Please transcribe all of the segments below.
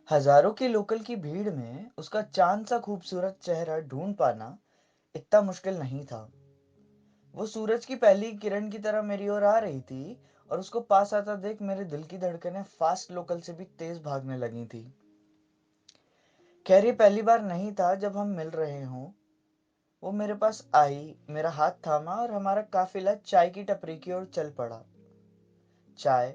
हजारों के लोकल की भीड़ में उसका चांद सा खूबसूरत चेहरा ढूंढ पाना इतना मुश्किल नहीं था। वो सूरज की पहली किरण की तरह मेरी ओर आ रही थी और उसको पास आता देख मेरे दिल की धड़कनें फास्ट लोकल से भी तेज भागने लगी थी। खैर ये पहली बार नहीं था जब हम मिल रहे हों। वो मेरे पास आई, मेरा हाथ थामा और हमारा काफिला चाय की टपरी की ओर चल पड़ा। चाय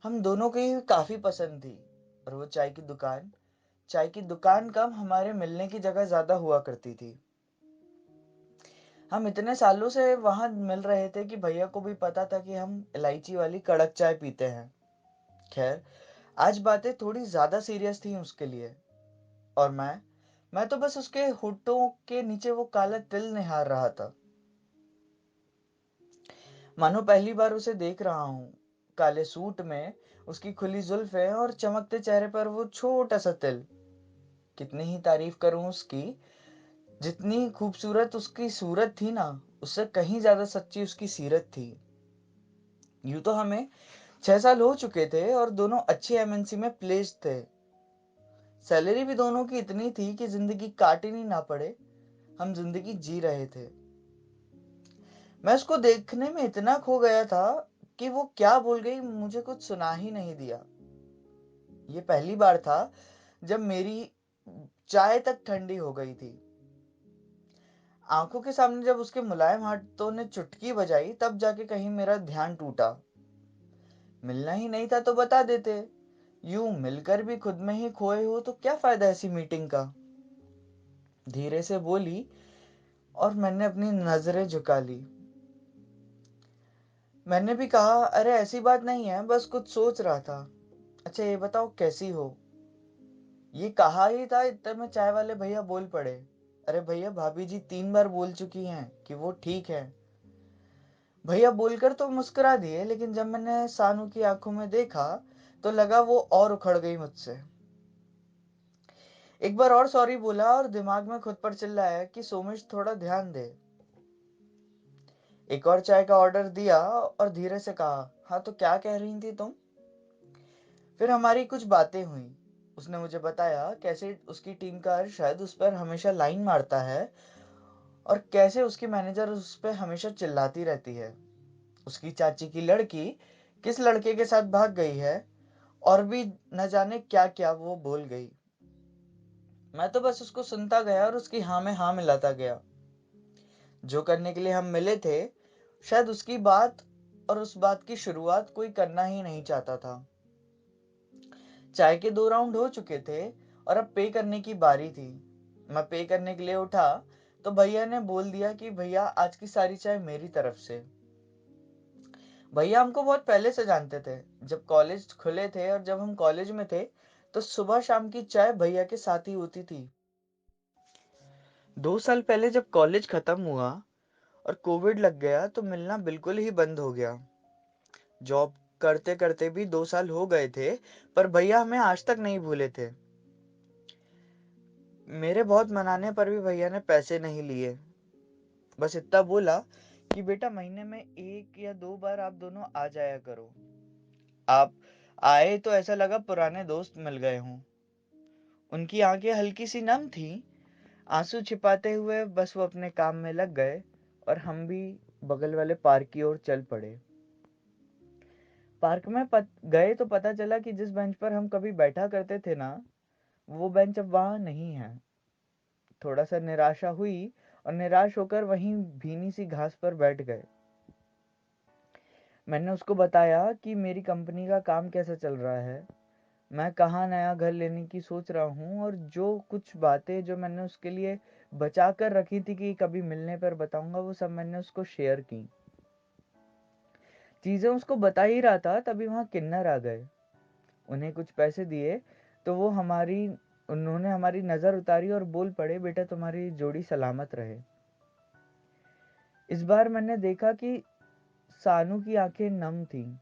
हम दोनों को ही काफी पसंद थी और वो चाय की दुकान कम हमारे मिलने की जगह ज्यादा हुआ करती थी। हम इतने सालों से वहां मिल रहे थे कि भैया को भी पता था कि हम इलायची वाली कड़क चाय पीते हैं। खैर, आज बातें थोड़ी ज्यादा सीरियस थी उसके लिए। और मैं तो बस उसके होठों के नीचे वो काला तिल निहार रहा था, मानो पहली बार उसे देख रहा हूँ। काले सूट में उसकी खुली जुल्फें और चमकते चेहरे पर वो छोटा सा तिल। कितनी ही तारीफ करूं उसकी। जितनी खूबसूरत उसकी सूरत थी ना, उससे कहीं ज्यादा सच्ची उसकी सीरत थी। यूं तो हमें 6 साल हो चुके थे और दोनों अच्छी एमएनसी में प्लेस्ड थे। सैलरी भी दोनों की इतनी थी कि जिंदगी काटनी ना पड़े। हम जिंदगी जी रहे थे। मैं उसको देखने में इतना खो गया था कि वो क्या बोल गई मुझे कुछ सुना ही नहीं दिया। ये पहली बार था जब मेरी चाय तक ठंडी हो गई थी। आंखों के सामने जब उसके मुलायम हाथों ने चुटकी बजाई तब जाके कहीं मेरा ध्यान टूटा। मिलना ही नहीं था तो बता देते। यूं मिलकर भी खुद में ही खोए हो तो क्या फायदा ऐसी मीटिंग का। धीरे से बोली और मैंने अपनी नजरें झुका ली। मैंने भी कहा, अरे ऐसी बात नहीं है, बस कुछ सोच रहा था। अच्छा ये बताओ कैसी हो। ये कहा ही था इतने में चाय वाले भैया बोल पड़े, अरे भैया भाभी जी 3 बार बोल चुकी हैं कि वो ठीक है। भैया बोलकर तो मुस्कुरा दिए, लेकिन जब मैंने सानू की आंखों में देखा तो लगा वो और उखड़ गई मुझसे। एक बार और सॉरी बोला और दिमाग में खुद पर चिल्लाया कि सोमेश थोड़ा ध्यान दे। एक और चाय का ऑर्डर दिया और धीरे से कहा, हाँ तो क्या कह रही थी तुम। फिर हमारी कुछ बातें हुई। उसने मुझे बताया कैसे उसकी टीम का अरशद उस पर हमेशा लाइन मारता है और कैसे उसकी मैनेजर उस पर हमेशा चिल्लाती रहती है। उसकी चाची की लड़की किस लड़के के साथ भाग गई है और भी न जाने क्या क्या वो बोल गई। मैं तो बस उसको सुनता गया और उसकी हाँ में हाँ मिलाता गया। जो करने के लिए हम मिले थे, शायद उसकी बात और उस बात की शुरुआत कोई करना ही नहीं चाहता था। चाय के 2 राउंड हो चुके थे और अब पे करने की बारी थी। मैं पे करने के लिए उठा तो भैया ने बोल दिया कि भैया आज की सारी चाय मेरी तरफ से। भैया हमको बहुत पहले से जानते थे। जब कॉलेज खुले थे और जब हम कॉलेज में थे तो सुबह शाम की चाय भैया के साथ ही होती थी। 2 साल पहले जब कॉलेज खत्म हुआ और कोविड लग गया तो मिलना बिल्कुल ही बंद हो गया। जॉब करते करते भी 2 साल हो गए थे, पर भैया हमें आज तक नहीं भूले थे। मेरे बहुत मनाने पर भी भैया ने पैसे नहीं लिए। बस इतना बोला कि बेटा महीने में 1 या 2 बार आप दोनों आ जाया करो। आप आए तो ऐसा लगा पुराने दोस्त मिल गए हों। उनकी आंखें हल्की सी नम थी। आंसू छिपाते हुए बस वो अपने काम में लग गए और हम भी बगल वाले पार्क की ओर चल पड़े। पार्क में गए तो पता चला कि जिस बेंच पर हम कभी बैठा करते थे ना, वो बेंच अब वहां नहीं है। थोड़ा सा निराशा हुई और निराश होकर वहीं भीनी सी घास पर बैठ गए। मैंने उसको बताया कि मेरी कंपनी का काम कैसा चल रहा है। मैं कहाँ नया घर लेने की सोच रहा हूँ, और जो कुछ बातें जो मैंने उसके लिए बचा कर रखी थी कि कभी मिलने पर बताऊंगा, वो सब मैंने उसको शेयर की। चीजें उसको बता ही रहा था, तभी वहां किन्नर आ गए। उन्हें कुछ पैसे दिए तो उन्होंने हमारी नजर उतारी और बोल पड़े, बेटा तुम्हारी जोड़ी सलामत रहे। इस बार मैंने देखा कि सानू की आंखें नम थीं।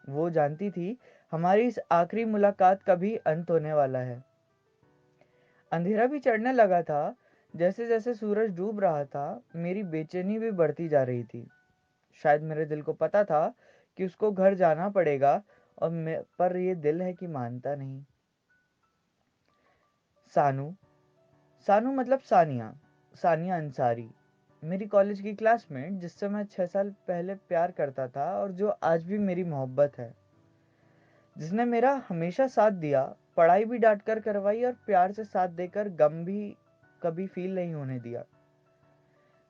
वो जानती थी हमारी इस आखिरी मुलाकात का भी अंत होने वाला है। अंधेरा भी चढ़ने लगा था। जैसे जैसे सूरज डूब रहा था, मेरी बेचैनी भी बढ़ती जा रही थी। शायद मेरे दिल को पता था कि उसको घर जाना पड़ेगा, पर ये दिल है कि मानता नहीं। सानू, सानू मतलब सानिया, सानिया अंसारी, मेरी कॉलेज की क्लासमेट, जिससे मैं 6 साल पहले प्यार करता था और जो आज भी मेरी मोहब्बत है। जिसने मेरा हमेशा साथ दिया, पढ़ाई भी डांट कर करवाई और प्यार से साथ देकर गम भी कभी फील नहीं होने दिया।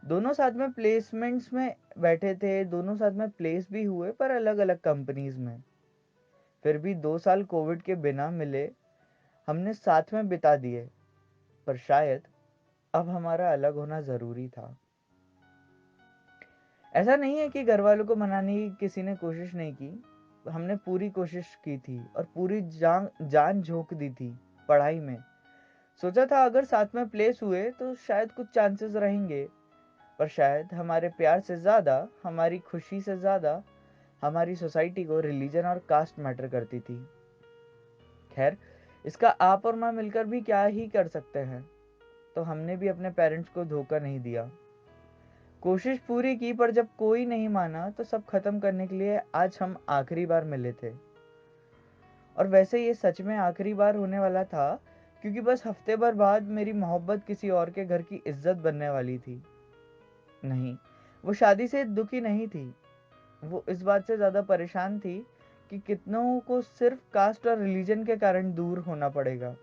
दोनों साथ में प्लेसमेंट्स में बैठे थे, दोनों साथ में प्लेस भी हुए, पर अलग अलग कंपनीज में। फिर भी 2 साल कोविड के बिना मिले हमने साथ में बिता दिए, पर शायद अब हमारा अलग होना जरूरी था। ऐसा नहीं है कि घर वालों को मनाने की किसी ने कोशिश नहीं की। हमने पूरी कोशिश की थी और पूरी जान जान झोंक दी थी पढ़ाई में। सोचा था अगर साथ में प्लेस हुए तो शायद कुछ चांसेस रहेंगे, पर शायद हमारे प्यार से ज्यादा, हमारी खुशी से ज्यादा, हमारी सोसाइटी को रिलीजन और कास्ट मैटर करती थी। खैर, इसका आप और मैं मिलकर भी क्या ही कर सकते हैं। तो हमने भी अपने पेरेंट्स को धोखा नहीं दिया। कोशिश पूरी की, पर जब कोई नहीं माना तो सब खत्म करने के लिए आज हम आखिरी बार मिले थे। और वैसे ये सच में आखिरी बार होने वाला था, क्योंकि बस हफ्ते भर बाद मेरी मोहब्बत किसी और के घर की इज्जत बनने वाली थी। नहीं, वो शादी से दुखी नहीं थी। वो इस बात से ज्यादा परेशान थी कि कितनों को सिर्फ कास्ट और रिलीजन के कारण दूर होना पड़ेगा।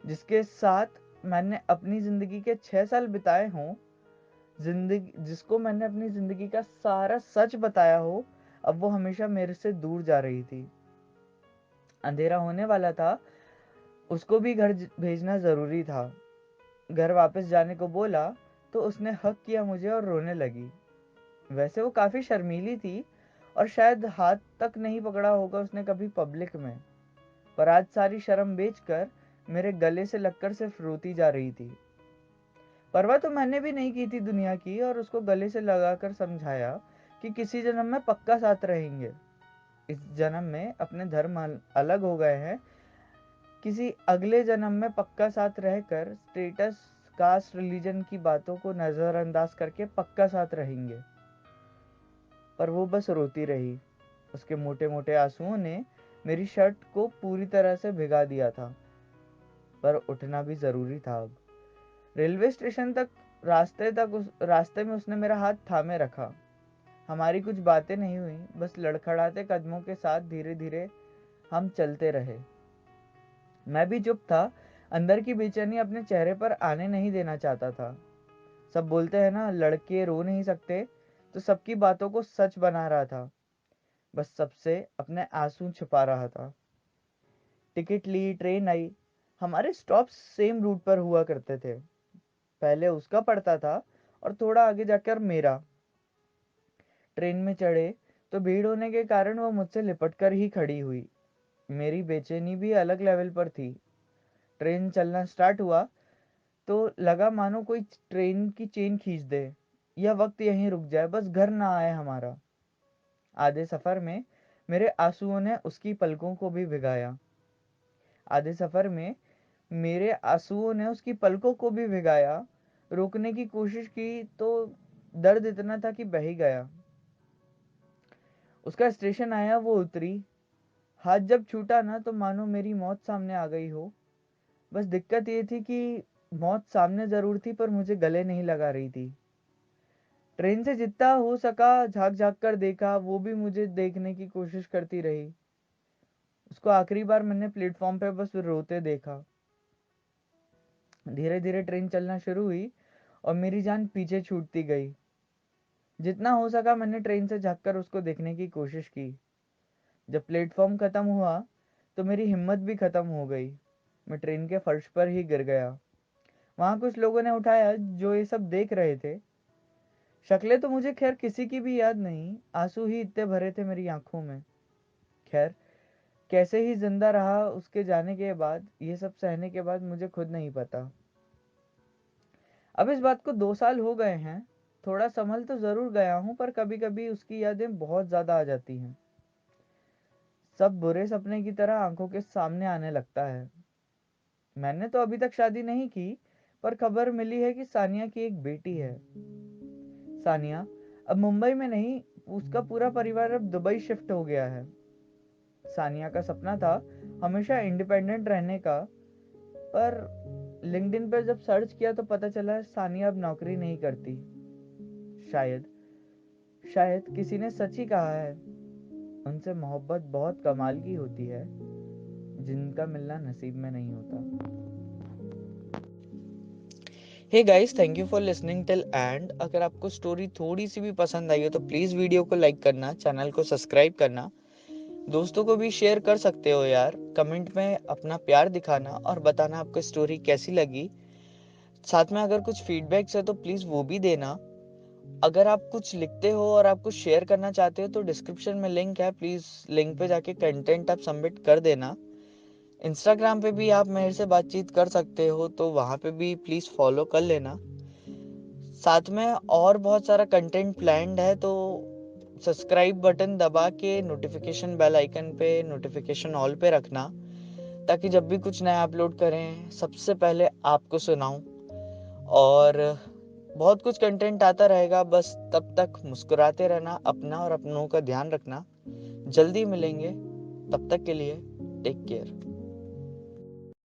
जिसके साथ मैंने अपनी जिंदगी के 6 साल बिताए हों, जिसको मैंने अपनी जिंदगी का सारा सच बताया हो, अब वो हमेशा मेरे से दूर जा रही थी। अंधेरा होने वाला था, उसको भी घर भेजना जरूरी था। घर वापस जाने को बोला तो उसने हक किया मुझे और रोने लगी। वैसे वो काफी शर्मीली थी और शायद हाथ तक नहीं पकड़ा होगा उसने कभी पब्लिक में, पर आज सारी शर्म बेचकर मेरे गले से लगकर सिर्फ रोती जा रही थी। परवाह तो मैंने भी नहीं की थी दुनिया की, और उसको गले से लगाकर समझाया कि किसी जन्म में पक्का साथ रहेंगे। इस जन्म में अपने धर्म अलग हो गए हैं, किसी अगले जन्म में पक्का साथ रहकर स्टेटस, कास्ट, रिलीजन की बातों को नजरअंदाज करके पक्का साथ रहेंगे। पर वो बस रोती रही। उसके मोटे मोटे आंसुओं ने मेरी शर्ट को पूरी तरह से भिगा दिया था। पर उठना भी जरूरी था अब। रेलवे स्टेशन तक, रास्ते में उसने मेरा हाथ थामे रखा। हमारी कुछ बातें नहीं हुई, बस लड़खड़ाते कदमों के साथ धीरे धीरे हम चलते रहे। मैं भी चुप था। अंदर की बेचैनी अपने चेहरे पर आने नहीं देना चाहता था। सब बोलते हैं ना, लड़के रो नहीं सकते, तो सबकी बातों को सच बना रहा था। बस सबसे अपने आंसू छुपा रहा था। टिकट ली, ट्रेन आई। हमारे स्टॉप सेम रूट पर हुआ करते थे। पहले उसका पड़ता था और थोड़ा आगे जाकर मेरा। ट्रेन में चढ़े तो भीड़ होने के कारण वो मुझसे लिपट कर ही खड़ी हुई। मेरी बेचैनी भी अलग लेवल पर थी। ट्रेन चलना स्टार्ट हुआ तो लगा मानो कोई ट्रेन की चेन खींच दे, यह वक्त यहीं रुक जाए, बस घर ना आए हमारा। आधे सफर में मेरे आंसुओं ने उसकी पलकों को भी भिगाया। आधे सफर में मेरे आंसुओं ने उसकी पलकों को भी भिगाया। रोकने की कोशिश की तो दर्द इतना था कि बह ही गया। उसका स्टेशन आया, वो उतरी। हाथ जब छूटा ना तो मानो मेरी मौत सामने आ गई हो। बस दिक्कत ये थी कि मौत सामने जरूर थी, पर मुझे गले नहीं लगा रही थी। ट्रेन से जितना हो सका झांक झांक कर देखा, वो भी मुझे देखने की कोशिश करती रही। उसको आखिरी बार मैंने प्लेटफॉर्म पे बस रोते देखा। धीरे धीरे ट्रेन चलना शुरू हुई और मेरी जान पीछे छूटती गई। जितना हो सका मैंने ट्रेन से झांक कर उसको देखने की कोशिश की। जब प्लेटफॉर्म खत्म हुआ तो मेरी हिम्मत भी खत्म हो गई। मैं ट्रेन के फर्श पर ही गिर गया। वहां कुछ लोगों ने उठाया जो ये सब देख रहे थे। शक्लें तो मुझे खैर किसी की भी याद नहीं, आंसू ही इतने भरे थे मेरी आंखों में। खैर, कैसे ही जिंदा रहा उसके जाने के बाद, ये सब सहने के बाद, मुझे खुद नहीं पता। अब इस बात को 2 साल हो गए हैं। थोड़ा संभल तो जरूर गया हूं, पर कभी कभी उसकी यादें बहुत ज्यादा आ जाती हैं। सब बुरे सपने की तरह आंखों के सामने आने लगता है। मैंने तो अभी तक शादी नहीं की, पर खबर मिली है कि सानिया की एक बेटी है। सानिया अब मुंबई में नहीं, उसका पूरा परिवार अब दुबई शिफ्ट हो गया है। सानिया का सपना था हमेशा इंडिपेंडेंट रहने का, पर लिंक्डइन पर जब सर्च किया तो पता चला सानिया अब नौकरी नहीं करती। शायद शायद किसी ने सच ही कहा है, उनसे मोहब्बत बहुत कमाल की होती है, जिनका मिलना नसीब में नहीं होता। Hey guys, thank you for listening till end. अगर आपको स्टोरी थोड़ी सी भी पसंद आई हो तो प्लीज़ वीडियो को लाइक करना, चैनल को सब्सक्राइब करना, दोस्तों को भी शेयर कर सकते हो यार। कमेंट में अपना प्यार दिखाना और बताना आपको स्टोरी कैसी लगी। साथ में अगर कुछ फीडबैक्स है तो प्लीज़ वो भी देना। अगर आप कुछ लिखते हो और आप कुछ शेयर करना चाहते हो तो डिस्क्रिप्शन में लिंक है, प्लीज़ लिंक पे जाके कंटेंट आप सबमिट कर देना। इंस्टाग्राम पे भी आप मेरे से बातचीत कर सकते हो, तो वहाँ पे भी प्लीज़ फॉलो कर लेना। साथ में और बहुत सारा कंटेंट प्लान्ड है, तो सब्सक्राइब बटन दबा के नोटिफिकेशन बेल आइकन पे नोटिफिकेशन ऑल पे रखना, ताकि जब भी कुछ नया अपलोड करें सबसे पहले आपको सुनाऊं। और बहुत कुछ कंटेंट आता रहेगा, बस तब तक मुस्कुराते रहना, अपना और अपनों का ध्यान रखना। जल्दी मिलेंगे, तब तक के लिए टेक केयर।